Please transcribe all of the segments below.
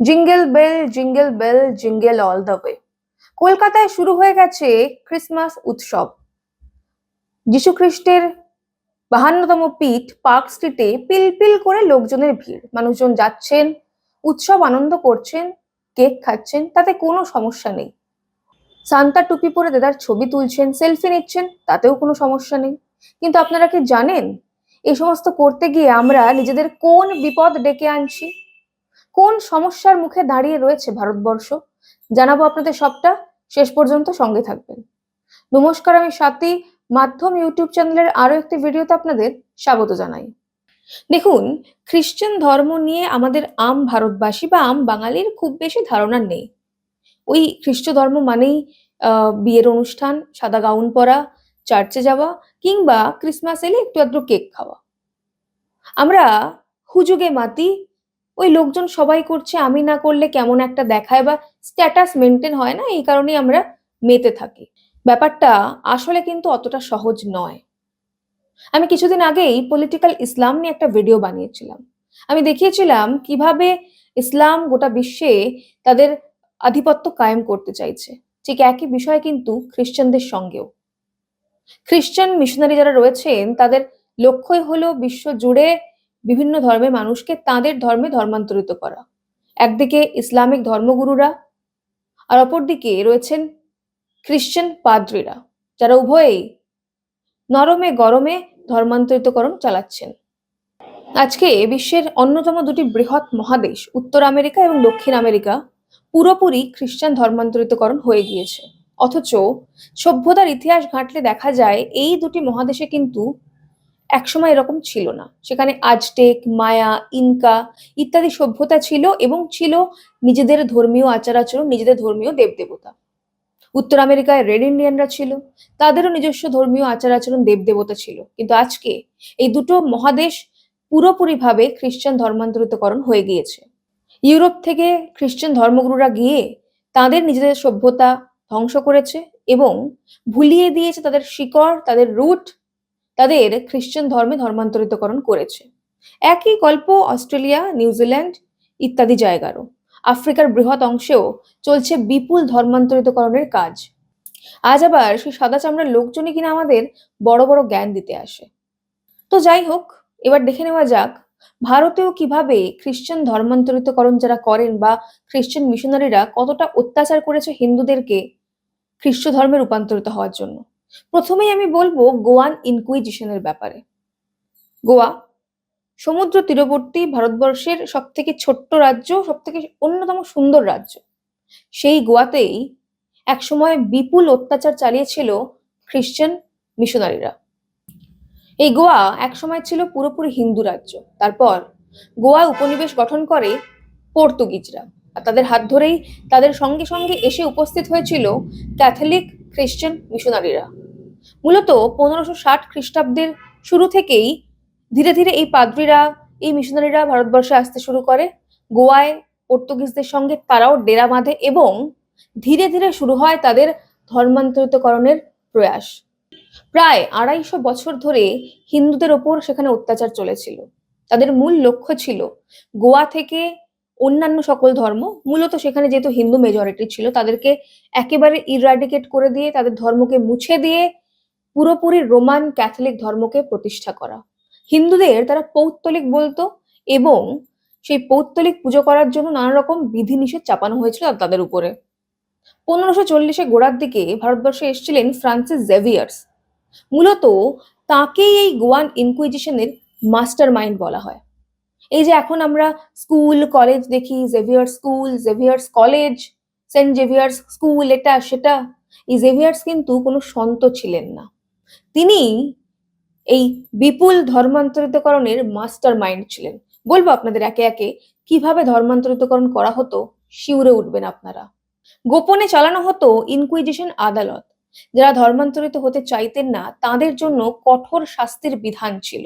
Jingle bell jingle all the way. কলকাতায় শুরু হয়ে গেছে ক্রিসমাস উৎসব। যীশু খ্রিস্টের 52তম পীঠ পার্ক স্ট্রিটে পিলপিল করে লোকজনের ভিড়। মানুষজন যাচ্ছেন, উৎসব আনন্দ করছেন, কেক খাচ্ছেন, তাতে কোনো সমস্যা নেই। সান্তা টুপি পরে দাদার ছবি তুলছেন, সেলফি নিচ্ছেন, তাতেও কোনো সমস্যা নেই। কিন্তু আপনারা কি জানেন, এই সমস্ত করতে গিয়ে আমরা নিজেদের কোন বিপদ ডেকে আনছি? কোন সমস্যার মুখে দাঁড়িয়ে রয়েছে ভারতবর্ষ? জানাবো আপনাদের সবটা, শেষ পর্যন্ত সঙ্গে থাকবেন। নমস্কার, আমি স্বাতী। মাধ্যম ইউটিউব চ্যানেলের আরো একটি ভিডিওতে আপনাদের স্বাগত জানাই। দেখুন, খ্রিস্টান ধর্ম নিয়ে আমাদের আম ভারতবাসী বা আম বাঙালির খুব বেশি ধারণা নেই। ওই খ্রিস্ট ধর্ম মানেই বিয়ের অনুষ্ঠান, সাদা গাউন পরা, চার্চে যাওয়া, কিংবা ক্রিসমাস এলে একটু আধটু কেক খাওয়া। আমরা হুজুগে মাতি, ওই লোকজন সবাই করছে, আমি না করলে কেমন একটা দেখায় বা স্ট্যাটাস মেনটেন হয় না, এই কারণেই আমরা মেতে থাকি। ব্যাপারটা আসলে কিন্তু অতটা সহজ নয়। আমি কিছুদিন আগেই পলিটিক্যাল ইসলাম নিয়ে একটা ভিডিও বানিয়েছিলাম। আমি দেখিয়েছিলাম কিভাবে ইসলাম গোটা বিশ্বে তাদের আধিপত্য কায়েম করতে চাইছে। ঠিক একই বিষয় কিন্তু খ্রিস্টানদের সঙ্গেও। খ্রিস্টান মিশনারি যারা রয়েছেন তাদের লক্ষ্যই হলো বিশ্ব জুড়ে বিভিন্ন ধর্মের মানুষকে তাদের ধর্মে ধর্মান্তরিত করা। একদিকে ইসলামিক ধর্মগুরুরা, আর অপরদিকে রয়েছেন খ্রিস্টান পাদ্রীরা, যারা উভয়েই নরমে গরমে ধর্মান্তরিতকরণ চালাচ্ছেন। আজকে বিশ্বের অন্যতম দুটি বৃহৎ মহাদেশ উত্তর আমেরিকা এবং দক্ষিণ আমেরিকা পুরোপুরি খ্রিস্টান ধর্মান্তরিতকরণ হয়ে গিয়েছে। অথচ সভ্যতার ইতিহাস ঘাঁটলে দেখা যায় এই দুটি মহাদেশে কিন্তু একসময় এরকম ছিল না। সেখানে আজটেক, মায়া, ইনকা ইত্যাদি সভ্যতা ছিল এবং ছিল নিজেদের ধর্মীয় আচার আচরণ, নিজেদের ধর্মীয় দেবদেবতা। উত্তর আমেরিকায় রেড ইন্ডিয়ানরা ছিল, তাদেরও নিজস্ব ধর্মীয় আচার আচরণ, দেবদেবতা ছিল। কিন্তু আজকে এই দুটো মহাদেশ পুরোপুরিভাবে খ্রিস্টান ধর্মান্তরিতকরণ হয়ে গিয়েছে। ইউরোপ থেকে খ্রিস্টান ধর্মগুরুরা গিয়ে তাদের নিজেদের সভ্যতা ধ্বংস করেছে এবং ভুলিয়ে দিয়েছে তাদের শিকড়, তাদের রুট, তাদের খ্রিস্টান ধর্মে ধর্মান্তরিতকরণ করেছে। একই গল্প অস্ট্রেলিয়া, নিউজিল্যান্ড ইত্যাদি জায়গারও। আফ্রিকার বৃহৎ অংশেও চলছে বিপুল ধর্মান্তরিতকরণের কাজ। আজ আবার সেই সাদা চামড়ার লোকজনই কিনা আমাদের বড় বড় জ্ঞান দিতে আসে। তো যাই হোক, এবার দেখে নেওয়া যাক ভারতেও কিভাবে খ্রিস্টান ধর্মান্তরিতকরণ যারা করেন বা খ্রিস্টান মিশনারিরা কতটা অত্যাচার করেছে হিন্দুদেরকে খ্রিস্ট ধর্মে রূপান্তরিত হওয়ার জন্য। প্রথমেই আমি বলবো গোয়ান ইনকুইজিশনের ব্যাপারে। গোয়া সমুদ্র তীরবর্তী ভারতবর্ষের সব থেকে ছোট্ট রাজ্য, সব থেকে অন্যতম সুন্দর রাজ্য। সেই গোয়াতেই একসময় বিপুল অত্যাচার চালিয়েছিল খ্রিস্টান মিশনারিরা। এই গোয়া একসময় ছিল পুরোপুরি হিন্দু রাজ্য। তারপর গোয়া উপনিবেশ গঠন করে পর্তুগিজরা, আর তাদের হাত ধরেই তাদের সঙ্গে সঙ্গে এসে উপস্থিত হয়েছিল ক্যাথলিক খ্রিস্টান মিশনারিরা। মূলত 1560 খ্রিস্টাব্দের শুরু থেকেই ধীরে ধীরে এই পাদ্রীরা, এই মিশনারিরা ভারতবর্ষে আসতে শুরু করে। গোয়ায় পর্তুগিজদের সঙ্গে তারাও ডেরা বাঁধে এবং ধীরে ধীরে শুরু হয় তাদের ধর্মান্তরিতকরণের প্রয়াস। প্রায় 250 বছর ধরে হিন্দুদের ওপর সেখানে অত্যাচার চলেছিল। তাদের মূল লক্ষ্য ছিল গোয়া থেকে অন্যান্য সকল ধর্ম, মূলত সেখানে যেহেতু হিন্দু মেজরিটি ছিল, তাদেরকে একেবারে ইরাডিকেট করে দিয়ে, তাদের ধর্মকে মুছে দিয়ে পুরোপুরি রোমান ক্যাথলিক ধর্মকে প্রতিষ্ঠা করা। হিন্দুদের তারা পৌত্তলিক বলতো এবং সেই পৌত্তলিক পুজো করার জন্য নানা রকম বিধিনিষেধ চাপানো হয়েছিল তাদের উপরে। 1540-এ গোড়ার দিকে ভারতবর্ষে এসেছিলেন ফ্রান্সিস জেভিয়ার্স। মূলত তাকেই এই গোয়ান ইনকুইজিশনের মাস্টার মাইন্ড বলা হয়। এই যে এখন আমরা স্কুল কলেজ দেখি, Xavier's school, Xavier's college, Saint Xavier's school, এটা সেটা, এই জেভিয়ার্স কিন্তু কোনো সন্ত ছিলেন না। তিনি এই বিপুল ধর্মান্তরিতকরণের মাস্টার মাইন্ড ছিলেন। বলবো আপনাদের একে একে কিভাবে ধর্মান্তরিতকরণ করা হতো, শিউরে উঠবেন আপনারা। গোপনে চালানো হতো ইনকুইজিশন আদালত। যারা ধর্মান্তরিত হতে চাইতেন না তাদের জন্য কঠোর শাস্তির বিধান ছিল।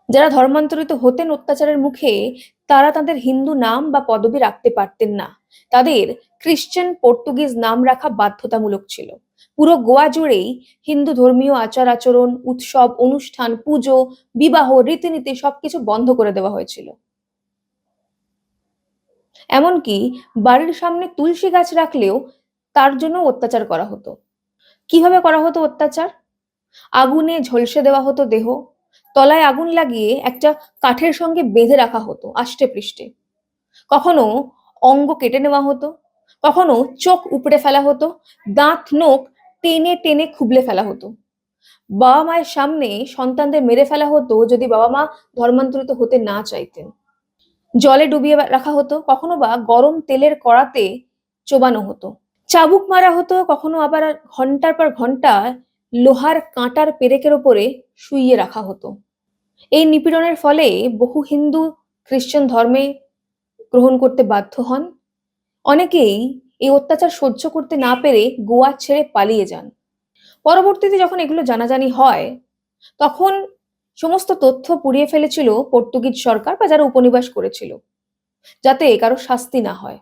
যারা ধর্মান্তরিত হতেন অত্যাচারের মুখে, তারা তাদের হিন্দু নাম বা পদবি রাখতে পারতেন না। তাদের খ্রিস্টান পর্তুগিজ নাম রাখা বাধ্যতামূলক ছিল। পুরো গোয়া জুড়েই হিন্দু ধর্মীয় আচার আচরণ, উৎসব, অনুষ্ঠান, পুজো, বিবাহ, রীতিনীতি সবকিছু বন্ধ করে দেওয়া হয়েছিল। এমনকি বাড়ির সামনে তুলসী গাছ রাখলেও তার জন্য অত্যাচার করা হতো। কিভাবে করা হতো অত্যাচার? আগুনে ঝলসে দেওয়া হতো দেহ, তলায় আগুন লাগিয়ে একটা কাঠের সঙ্গে বেঁধে রাখা হতো আষ্টে পৃষ্ঠে। কখনো অঙ্গ কেটে নেওয়া হতো, কখনো চোখ উপড়ে ফেলা হতো, দাঁত নখ টেনে টেনে খুবলে ফেলা হতো। বাবা মায়ের সামনে সন্তানদের মেরে ফেলা হতো যদি বাবা মা ধর্মান্তরিত হতে না চাইতেন। জলে ডুবিয়ে রাখা হতো, কখনো বা গরম তেলের কড়াতে চোবানো হতো। চাবুক মারা হতো, কখনো আবার ঘন্টার পর ঘন্টা লোহার কাঁটার পেরেকের ওপরে শুইয়ে রাখা হতো। এই নিপীড়নের ফলে বহু হিন্দু খ্রিস্টান ধর্মে গ্রহণ করতে বাধ্য হন। অনেকেই এই অত্যাচার সহ্য করতে না পেরে গোয়া ছেড়ে পালিয়ে যান। পরবর্তীতে যখন এগুলো জানাজানি হয়, তখন সমস্ত তথ্য পুড়িয়ে ফেলেছিল পর্তুগিজ সরকার বা যারা উপনিবেশ করেছিল, যাতে কারো শাস্তি না হয়।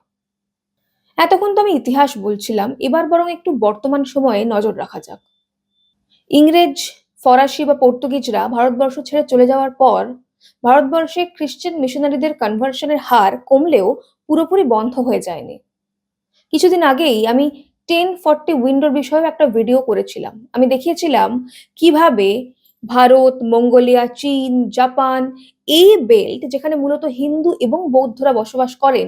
এতক্ষণ তো আমি ইতিহাস বলছিলাম, এবার বরং একটু বর্তমান সময়ে নজর রাখা যাক। ইংরেজ, ফরাসি বা পর্তুগিজরা ভারতবর্ষ ছেড়ে চলে যাওয়ার পর ভারতবর্ষে খ্রিস্টান মিশনারিদের কনভার্সনের হার কমলেও পুরোপুরি বন্ধ হয়ে যায়নি। কিছুদিন আগেই আমি 1040 উইন্ডোর বিষয়ে একটা ভিডিও করেছিলাম। আমি দেখিয়েছিলাম কিভাবে ভারত, মঙ্গোলিয়া, চীন, জাপান, এই বেল্ট যেখানে মূলত হিন্দু এবং বৌদ্ধরা বসবাস করেন,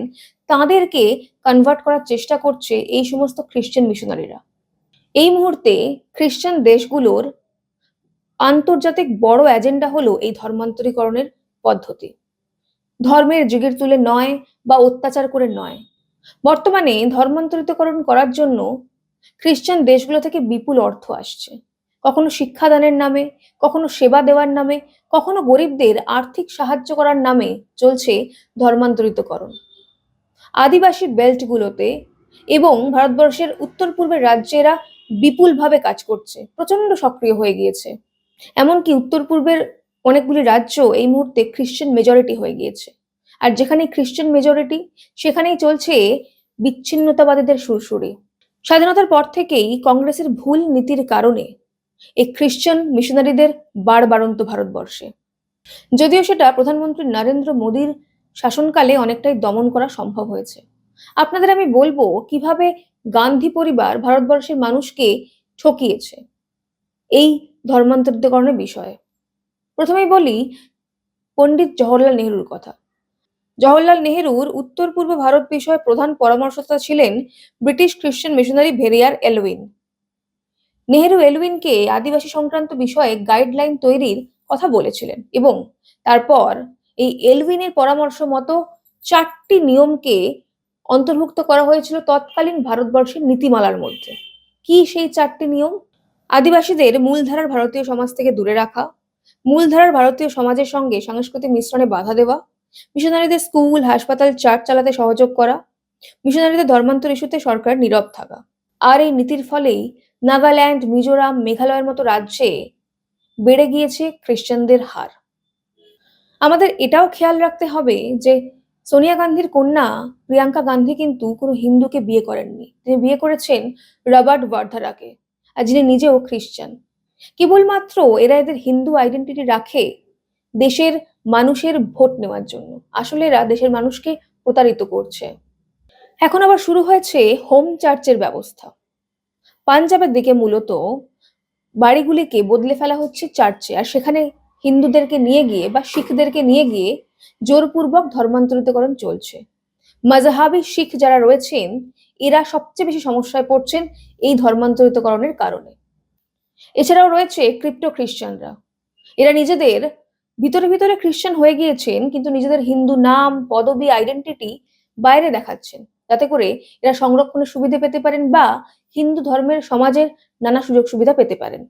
তাদেরকে কনভার্ট করার চেষ্টা করছে এই সমস্ত খ্রিস্টান মিশনারিরা। এই মুহূর্তে খ্রিস্টান দেশগুলোর আন্তর্জাতিক বড় এজেন্ডা হলো এই ধর্মান্তরীকরণের পদ্ধতি। ধর্মের জিগির তুলে নয় বা অত্যাচার করে নয়। বর্তমানে ধর্মান্তরিতকরণ করার জন্য খ্রিস্টান দেশগুলো থেকে বিপুল অর্থ আসছে। কখনো শিক্ষাদানের নামে, কখনো সেবা দেওয়ার নামে, কখনো গরিবদের আর্থিক সাহায্য করার নামে চলছে ধর্মান্তরিতকরণ। আদিবাসী বেল্টগুলোতে এবং ভারতবর্ষের উত্তর পূর্বের রাজ্যেরা বিপুলভাবে কাজ করছে, প্রচন্ড সক্রিয় হয়ে গিয়েছে। এমনকি উত্তর পূর্বের অনেকগুলি রাজ্য এই মুহূর্তে খ্রিস্টান মেজরিটি হয়ে গিয়েছে। আর যেখানে খ্রিস্টান মেজরিটি, সেখানেই চলছে বিচ্ছিন্নতাবাদীদের সুরসুরি। স্বাধীনতার পর থেকেই কংগ্রেসের ভুল নীতির কারণে এই খ্রিস্টান মিশনারিদের বাড়বাড়ন্ত ভারতবর্ষে। যদিও সেটা প্রধানমন্ত্রী নরেন্দ্র মোদীর শাসনকালে অনেকটাই দমন করা সম্ভব হয়েছে। আপনাদের আমি বলবো কিভাবে গান্ধী পরিবার ভারতবর্ষের মানুষকে ঠকিয়েছে এই ধর্মান্তরিতকরণের বিষয়ে। প্রথমেই বলি পণ্ডিত জওহরলাল নেহরুর কথা। জওহরলাল নেহরুর উত্তর পূর্ব ভারত বিষয়ে প্রধান পরামর্শদাতা ছিলেন ব্রিটিশ খ্রিস্টান মিশনারি ভেরিয়ার এলউইন। নেহরু এলউইনকে আদিবাসী সংক্রান্ত বিষয়ে গাইডলাইন তৈরির কথা বলেছিলেন এবং তারপর এই এলউইনের পরামর্শ মতো 4টি নিয়মকে অন্তর্ভুক্ত করা হয়েছিল তৎকালীন ভারতবর্ষের নীতিমালার মধ্যে। কি সেই 4টি নিয়ম? আদিবাসীদের মূলধারার ভারতীয় সমাজ থেকে দূরে রাখা, মূলধারার ভারতীয় সমাজের সঙ্গে সাংস্কৃতিক মিশ্রণে বাধা দেওয়া, মিশনারিদের স্কুল, হাসপাতাল, চার্চ চালাতে সহযোগ করা, মিশনারিদের ধর্মান্তর ইস্যুতে সরকার নীরব থাকা। আর এই নীতির ফলেই নাগাল্যান্ড, মিজোরাম, মেঘালয়ের মতো রাজ্যে বেড়ে গিয়েছে খ্রিস্টানদের হার। আমাদের এটাও খেয়াল রাখতে হবে যে সোনিয়া গান্ধীর কন্যা প্রিয়াঙ্কা গান্ধী কিন্তু কোনো হিন্দুকে বিয়ে করেননি। তিনি বিয়ে করেছেন রবার্ট ভাদ্রাকে, আর যিনি নিজেও খ্রিস্টান। কেবলমাত্র এরা এদের হিন্দু আইডেন্টিটি রাখে দেশের মানুষের ভোট নেওয়ার জন্য। আসলে এরা দেশের মানুষকে প্রতারিত করছে। এখন আবার শুরু হয়েছে হোম চার্চের ব্যবস্থা। পাঞ্জাবের দিকে মূলত বাড়িগুলিকে বদলে ফেলা হচ্ছে চার্চে, আর সেখানে হিন্দুদেরকে নিয়ে গিয়ে বা শিখদেরকে নিয়ে গিয়ে জোরপূর্বক ধর্মান্তরিতকরণ চলছে। মাযহাবি শিখ যারা রয়েছেন, এরা সবচেয়ে বেশি সমস্যায় পড়ছেন এই ধর্মান্তরিতকরণের কারণে। এছাড়াও রয়েছে ক্রিপ্টো খ্রিস্টানরা। এরা নিজেদের ভিতরে ভিতরে খ্রিস্টান হয়ে গিয়েছেন, কিন্তু নিজেদের হিন্দু নাম, পদবি, আইডেন্টিটি বাইরে দেখাচ্ছেন, যাতে করে এরা সংরক্ষণের সুবিধা পেতে পারেন বা হিন্দু ধর্মের সমাজের নানা সুযোগ সুবিধা পেতে পারেন।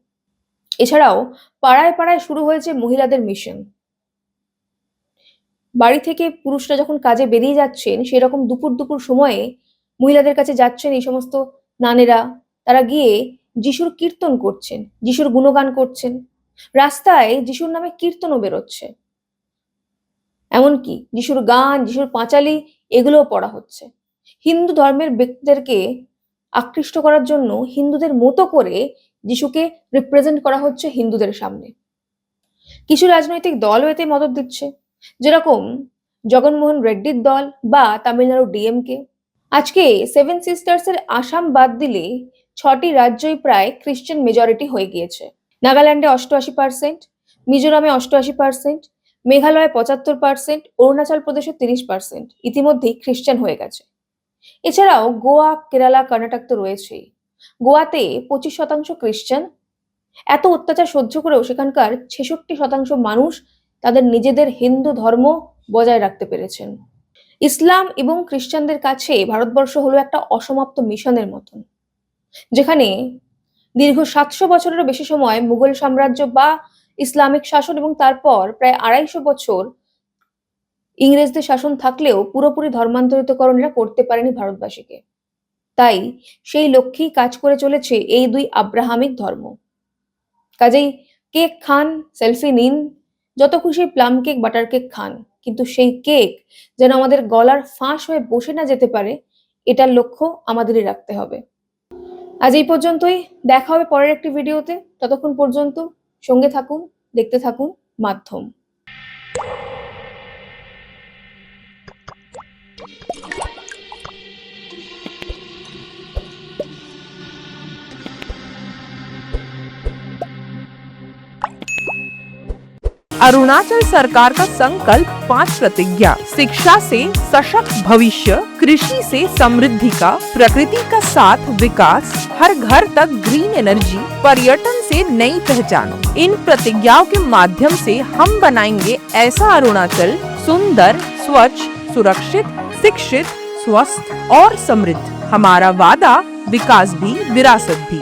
এছাড়াও পাড়ায় পাড়ায় শুরু হয়েছে মহিলাদের মিশন। বাড়ি থেকে পুরুষরা যখন কাজে বেরিয়ে যাচ্ছেন, সেরকম দুপুর দুপুর সময়ে মহিলাদের কাছে যাচ্ছেন এই সমস্ত নানেরা। তারা গিয়ে যিশুর কীর্তন করছেন, যিশুর গুণগান করছেন। রাস্তায় যিশুর নামে কীর্তনও বেরোচ্ছে। এমনকি যিশুর গান, যিশুর পাঁচালি এগুলোও পড়া হচ্ছে। হিন্দু ধর্মের ব্যক্তিদেরকে আকৃষ্ট করার জন্য হিন্দুদের মতো করে যিশুকে রিপ্রেজেন্ট করা হচ্ছে হিন্দুদের সামনে। কিছু রাজনৈতিক দলও এতে মদত দিচ্ছে। যেরকম জগনমোহন রেড্ডির দল বা তামিলনাড়ু ডিএমকে। আজকে সেভেন সিস্টার্সের আসাম বাদ দিলে 6টি রাজ্যই প্রায় খ্রিস্টান মেজরিটি হয়ে গিয়েছে। নাগাল্যান্ডে 88%, মিজোরামে 88%, মেঘালয়ে 75%, অরুণাচল প্রদেশে 30% ইতিমধ্যেই খ্রিস্টান হয়ে গেছে। এছাড়াও গোয়া, কেরালা, কর্ণাটক তো রয়েছেই। গোয়াতে 25% খ্রিস্টান। এত অত্যাচার সহ্য করেও সেখানকার 66% মানুষ তাদের নিজেদের হিন্দু ধর্ম বজায় রাখতে পেরেছেন। ইসলাম এবং খ্রিস্টানদের কাছে ভারতবর্ষ হলো একটা অসমাপ্ত মিশনের মতন, যেখানে দীর্ঘ 700 বছরেরও বেশি সময় মুঘল সাম্রাজ্য বা ইসলামিক শাসন এবং তারপর প্রায় 250 বছর ইংরেজদের শাসন থাকলেও পুরোপুরি ধর্মান্তরিতকরণ এরা করতে পারেনি ভারতবাসীকে। তাই সেই লক্ষ্যেই কাজ করে চলেছে এই দুই আব্রাহামিক ধর্ম। কাজেই কেক খান, সেলফি নিন, যত খুশি প্লাম কেক, বাটার কেক খান, কিন্তু সেই কেক যেন আমাদের গলার ফাঁস হয়ে বসে না যেতে পারে, এটার লক্ষ্য আমাদেরই রাখতে হবে। আজ এই পর্যন্তই, দেখা হবে পরের একটি ভিডিওতে। ততক্ষণ পর্যন্ত সঙ্গে থাকুন, দেখতে থাকুন মাধ্যম। अरुणाचल सरकार का संकल्प 5 प्रतिज्ञा: शिक्षा से सशक्त भविष्य, कृषि से समृद्धि का, प्रकृति का साथ विकास, हर घर तक ग्रीन एनर्जी, पर्यटन से नई पहचान। इन प्रतिज्ञाओं के माध्यम से हम बनाएंगे ऐसा अरुणाचल सुंदर, स्वच्छ, सुरक्षित, शिक्षित, स्वस्थ और समृद्ध। हमारा वादा, विकास भी विरासत भी।